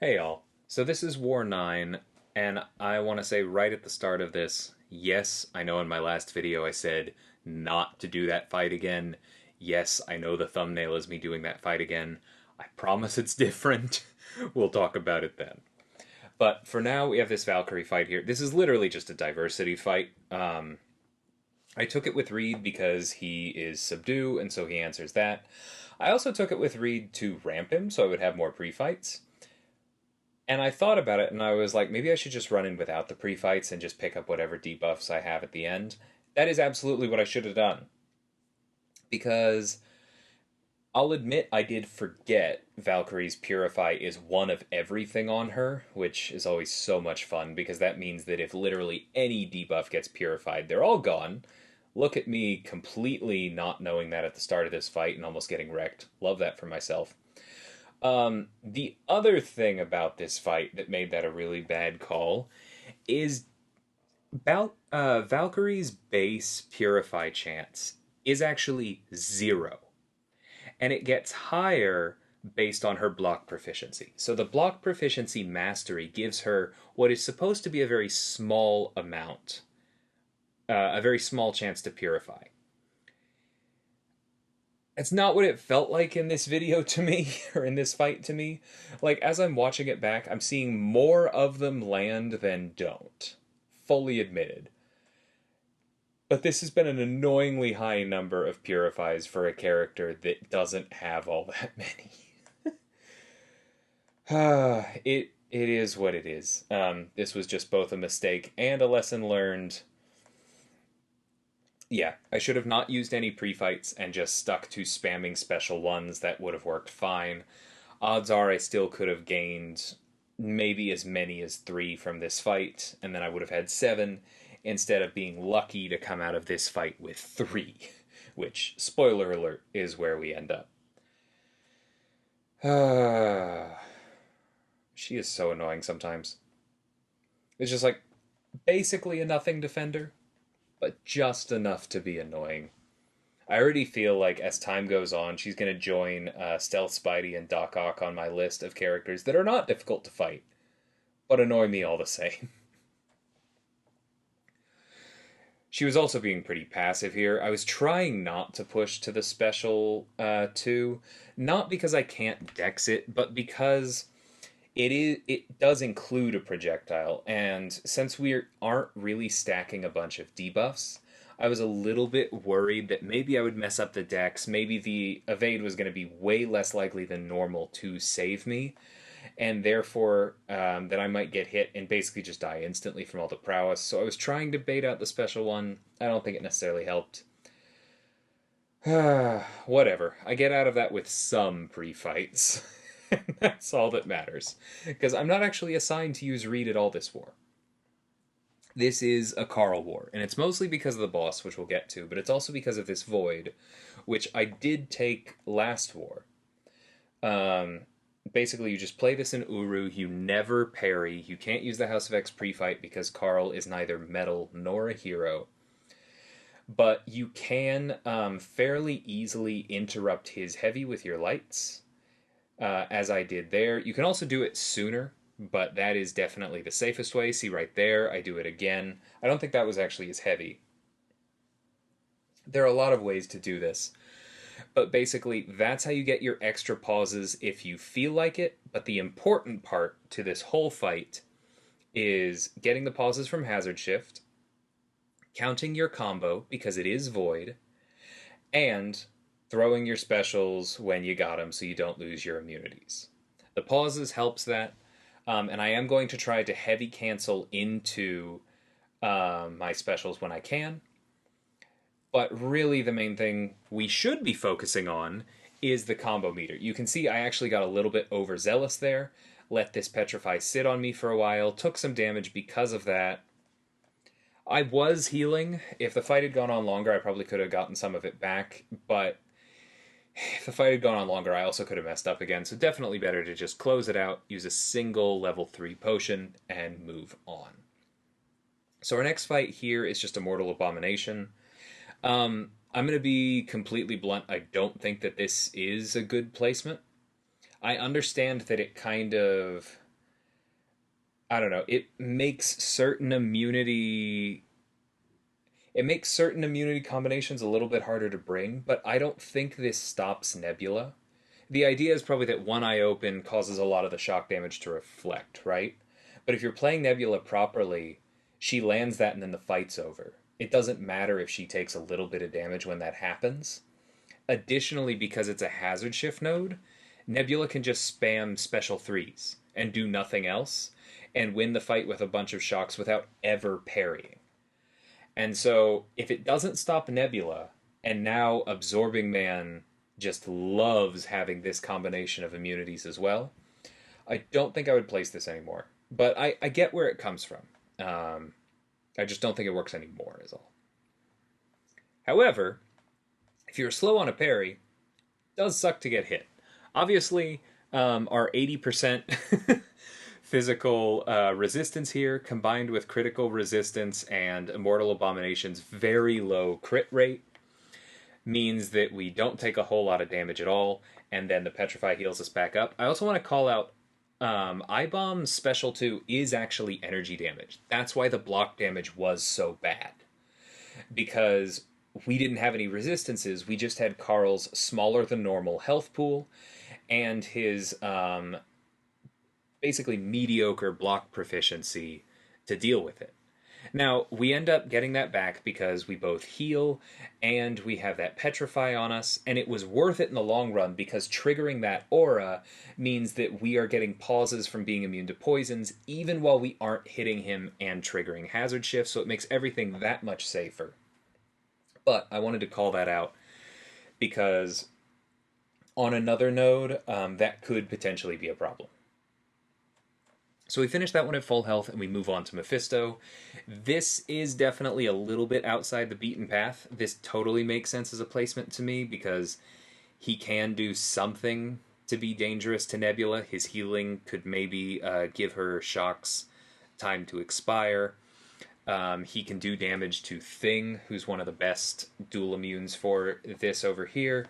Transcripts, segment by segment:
Hey all. So this is War 9, and I want to say right at the start of this, yes, I know in my last video I said not to do that fight again. Yes, I know the thumbnail is me doing that fight again. I promise it's different. We'll talk about it then. But for now, we have this Valkyrie fight here. This is literally just a diversity fight. I took it with Reed because he is subdue, and so he answers that. I also took it with Reed to ramp him, so I would have more pre-fights. And I thought about it, and I was like, maybe I should just run in without the pre-fights and just pick up whatever debuffs I have at the end. That is absolutely what I should have done. Because I'll admit I did forget Valkyrie's Purify is one of everything on her, which is always so much fun, because that means that if literally any debuff gets purified, they're all gone. Look at me completely not knowing that at the start of this fight and almost getting wrecked. Love that for myself. The other thing about this fight that made that a really bad call is Valkyrie's base Purify chance is actually 0. And it gets higher based on her block proficiency. So the block proficiency mastery gives her what is supposed to be a very small amount, a very small chance to purify. It's not what it felt like in this video to me, or in this fight to me. Like, as I'm watching it back, I'm seeing more of them land than don't. Fully admitted. But this has been an annoyingly high number of purifies for a character that doesn't have all that many. It is what it is. This was just both a mistake and a lesson learned. Yeah, I should have not used any pre-fights and just stuck to spamming special ones. That would have worked fine. Odds are I still could have gained maybe as many as 3 from this fight, and then I would have had 7, instead of being lucky to come out of this fight with 3, which, spoiler alert, is where we end up. She is so annoying sometimes. It's just like, basically a nothing defender, but just enough to be annoying. I already feel like as time goes on, she's going to join Stealth Spidey and Doc Ock on my list of characters that are not difficult to fight, but annoy me all the same. She was also being pretty passive here. I was trying not to push to the special 2, not because I can't dex it, but because it does include a projectile, and since we aren't really stacking a bunch of debuffs, I was a little bit worried that maybe I would mess up the dex. Maybe the evade was going to be way less likely than normal to save me, and therefore that I might get hit and basically just die instantly from all the prowess. So I was trying to bait out the special one. I don't think it necessarily helped. Whatever. I get out of that with some pre-fights. That's all that matters. Because I'm not actually assigned to use Reed at all this war. This is a Carl war, and it's mostly because of the boss, which we'll get to, but it's also because of this Void, which I did take last war. Basically, you just play this in Uru, you never parry, you can't use the House of X pre-fight because Carl is neither metal nor a hero. But you can fairly easily interrupt his heavy with your lights, as I did there. You can also do it sooner, but that is definitely the safest way. See right there, I do it again. I don't think that was actually as heavy. There are a lot of ways to do this, but basically that's how you get your extra pauses if you feel like it. But the important part to this whole fight is getting the pauses from Hazard Shift, counting your combo because it is Void, and throwing your specials when you got them so you don't lose your immunities. The pauses helps that, and I am going to try to heavy cancel into my specials when I can. But really the main thing we should be focusing on is the combo meter. You can see I actually got a little bit overzealous there, let this Petrify sit on me for a while, took some damage because of that. I was healing. If the fight had gone on longer, I probably could have gotten some of it back, but if the fight had gone on longer, I also could have messed up again, so definitely better to just close it out, use a single level 3 potion, and move on. So our next fight here is just Immortal Abomination. I'm going to be completely blunt, I don't think that this is a good placement. I understand that it kind of I don't know, it makes certain immunity combinations a little bit harder to bring, but I don't think this stops Nebula. The idea is probably that one eye open causes a lot of the shock damage to reflect, right? But if you're playing Nebula properly, she lands that and then the fight's over. It doesn't matter if she takes a little bit of damage when that happens. Additionally, because it's a hazard shift node, Nebula can just spam special threes and do nothing else and win the fight with a bunch of shocks without ever parrying. And so, if it doesn't stop Nebula, and now Absorbing Man just loves having this combination of immunities as well, I don't think I would place this anymore. But I get where it comes from. I just don't think it works anymore, is all. However, if you're slow on a parry, it does suck to get hit. Obviously, our 80% physical resistance here, combined with critical resistance and Immortal Abomination's very low crit rate, means that we don't take a whole lot of damage at all, and then the Petrify heals us back up. I also want to call out I-Bomb's Special 2 is actually energy damage. That's why the block damage was so bad. Because we didn't have any resistances, we just had Carl's smaller than normal health pool, and his basically mediocre block proficiency to deal with it. Now, we end up getting that back because we both heal and we have that Petrify on us, and it was worth it in the long run because triggering that aura means that we are getting pauses from being immune to poisons even while we aren't hitting him and triggering hazard shifts, so it makes everything that much safer. But I wanted to call that out because on another node, that could potentially be a problem. So we finish that one at full health and we move on to Mephisto. This is definitely a little bit outside the beaten path. This totally makes sense as a placement to me because he can do something to be dangerous to Nebula. His healing could maybe give her shocks time to expire. He can do damage to Thing, who's one of the best dual immunes for this over here.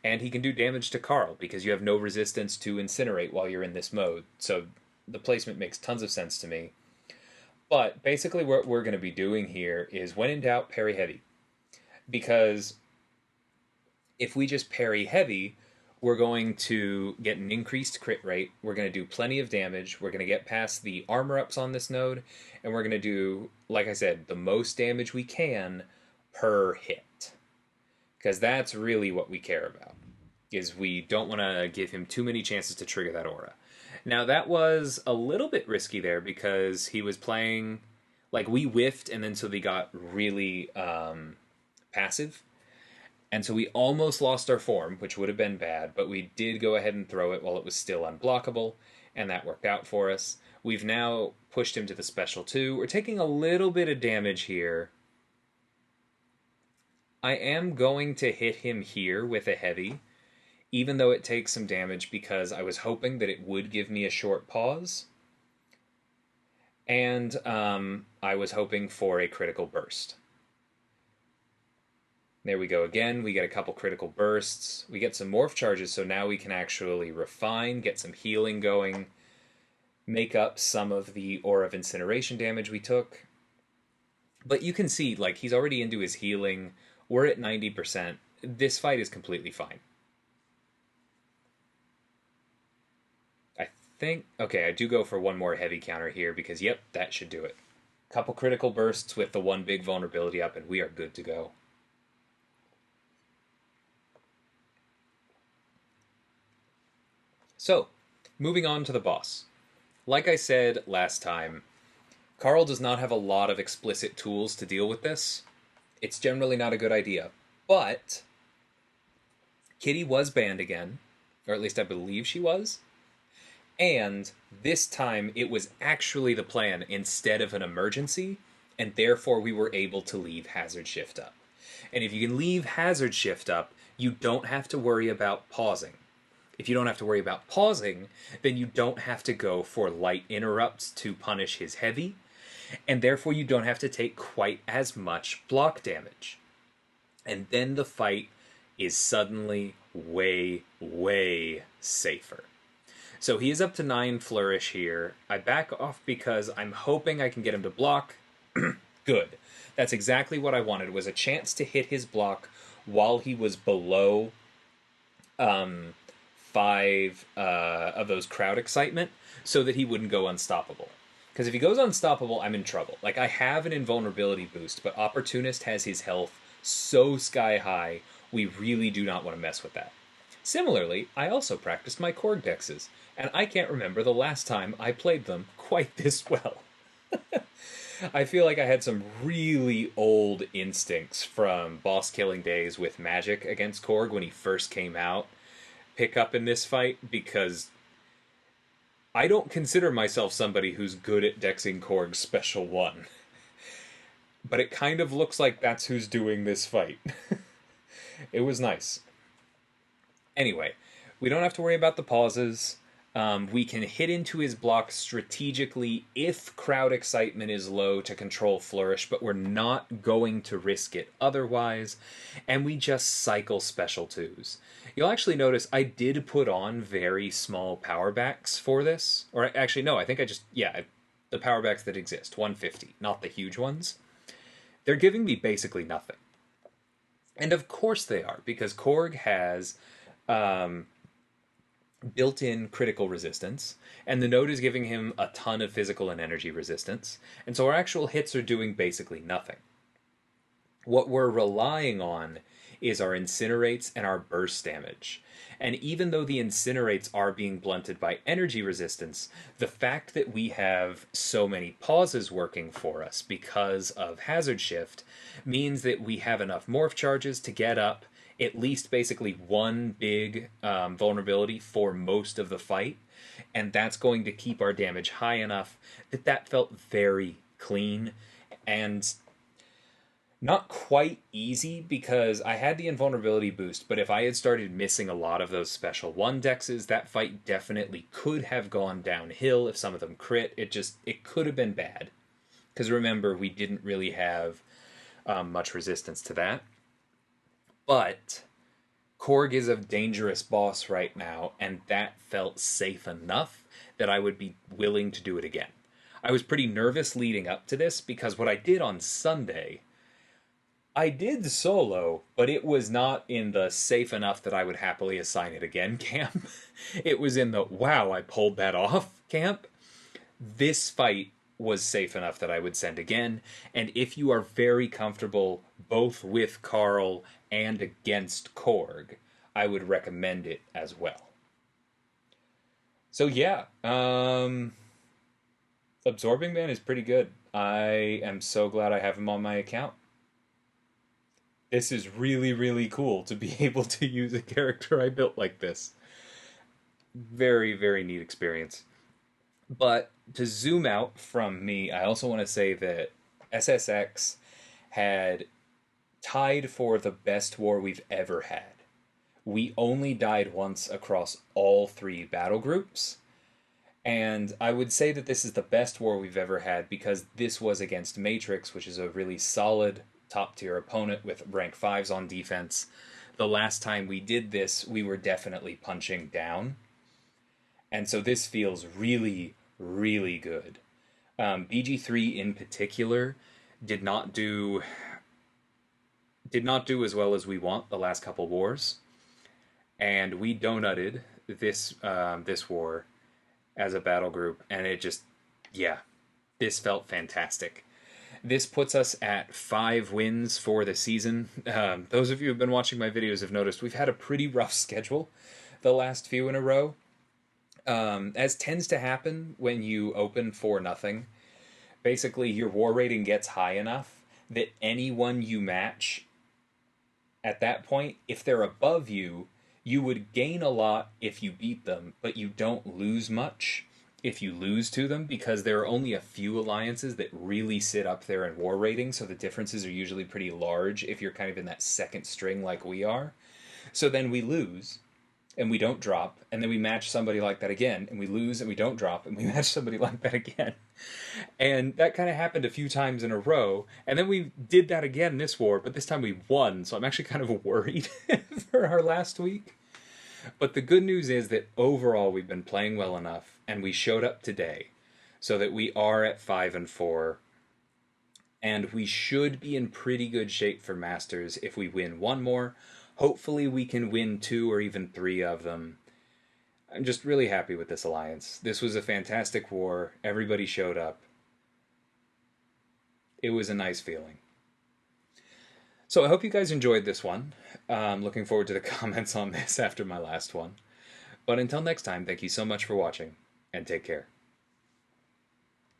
And he can do damage to Carl because you have no resistance to Incinerate while you're in this mode. So the placement makes tons of sense to me. But basically what we're going to be doing here is when in doubt, parry heavy. Because if we just parry heavy, we're going to get an increased crit rate, we're going to do plenty of damage, we're going to get past the armor ups on this node, and we're going to do, like I said, the most damage we can per hit. Because that's really what we care about, is we don't want to give him too many chances to trigger that aura. Now, that was a little bit risky there because he was playing... Like, we whiffed, and then so they got really passive. And so we almost lost our form, which would have been bad, but we did go ahead and throw it while it was still unblockable, and that worked out for us. We've now pushed him to the Special 2. We're taking a little bit of damage here. I am going to hit him here with a heavy, even though it takes some damage, because I was hoping that it would give me a short pause. And I was hoping for a critical burst. There we go again. We get a couple critical bursts. We get some morph charges, so now we can actually refine, get some healing going, make up some of the Aura of Incineration damage we took. But you can see, like, he's already into his healing. We're at 90%. This fight is completely fine. Okay, I do go for one more heavy counter here because, yep, that should do it. Couple critical bursts with the one big vulnerability up, and we are good to go. So, moving on to the boss. Like I said last time, Carl does not have a lot of explicit tools to deal with this. It's generally not a good idea. But Kitty was banned again, or at least I believe she was. And this time it was actually the plan instead of an emergency, and therefore we were able to leave Hazard Shift up. And if you can leave Hazard Shift up, you don't have to worry about pausing. If you don't have to worry about pausing, then you don't have to go for light interrupts to punish his heavy, and therefore you don't have to take quite as much block damage. And then the fight is suddenly way, way safer. So he is up to 9 flourish here. I back off because I'm hoping I can get him to block. Good. That's exactly what I wanted, was a chance to hit his block while he was below 5 of those crowd excitement, so that he wouldn't go unstoppable. Because if he goes unstoppable, I'm in trouble. Like, I have an invulnerability boost, but Opportunist has his health so sky high, we really do not want to mess with that. Similarly, I also practiced my Korg dexes, and I can't remember the last time I played them quite this well. I feel like I had some really old instincts from boss killing days with Magic against Korg when he first came out pick up in this fight, because I don't consider myself somebody who's good at dexing Korg's Special 1. But it kind of looks like that's who's doing this fight. It was nice. Anyway, we don't have to worry about the pauses. We can hit into his block strategically if crowd excitement is low to control flourish, but we're not going to risk it otherwise, and we just cycle special 2s. You'll actually notice I did put on very small power backs for this. Or actually, no, I think I just, yeah, the power backs that exist, 150, not the huge ones. They're giving me basically nothing. And of course they are, because Korg has built-in critical resistance, and the node is giving him a ton of physical and energy resistance, and so our actual hits are doing basically nothing. What we're relying on is our incinerates and our burst damage. And even though the incinerates are being blunted by energy resistance, the fact that we have so many pauses working for us because of hazard shift means that we have enough morph charges to get up at least basically one big vulnerability for most of the fight, and that's going to keep our damage high enough that that felt very clean and not quite easy, because I had the invulnerability boost, but if I had started missing a lot of those special 1 dexes, that fight definitely could have gone downhill if some of them crit. It could have been bad. Because remember, we didn't really have much resistance to that. But Korg is a dangerous boss right now, and that felt safe enough that I would be willing to do it again. I was pretty nervous leading up to this, because what I did on Sunday, I did solo, but it was not in the safe enough that I would happily assign it again camp. It was in the, wow, I pulled that off camp. This fight was safe enough that I would send again, and if you are very comfortable both with Carl and against Korg, I would recommend it as well. So yeah, Absorbing Man is pretty good. I am so glad I have him on my account. This is really, really cool to be able to use a character I built like this. Very, very neat experience. But to zoom out from me, I also want to say that SSx had tied for the best war we've ever had. We only died once across all 3 battle groups. And I would say that this is the best war we've ever had, because this was against Matrix, which is a really solid top-tier opponent with rank 5s on defense. The last time we did this, we were definitely punching down. And so this feels really, really good. BG3 in particular did not do as well as we want the last couple wars. And we donutted this war as a battle group, and it just, yeah, this felt fantastic. This puts us at 5 wins for the season. Those of you who have been watching my videos have noticed we've had a pretty rough schedule the last few in a row. As tends to happen when you open 4-0, basically your war rating gets high enough that anyone you match at that point, if they're above you, you would gain a lot if you beat them, but you don't lose much if you lose to them, because there are only a few alliances that really sit up there in war rating, so the differences are usually pretty large if you're kind of in that second string like we are. So then we lose, and we don't drop, and then we match somebody like that again, and we lose, and we don't drop, and we match somebody like that again. And that kind of happened a few times in a row, and then we did that again this war, but this time we won, so I'm actually kind of worried for our last week. But the good news is that overall we've been playing well enough, and we showed up today so that we are at 5-4, and we should be in pretty good shape for Masters if we win one more. Hopefully we can win 2 or even 3 of them. I'm just really happy with this alliance. This was a fantastic war. Everybody showed up. It was a nice feeling. So I hope you guys enjoyed this one. I'm looking forward to the comments on this after my last one. But until next time, thank you so much for watching, and take care.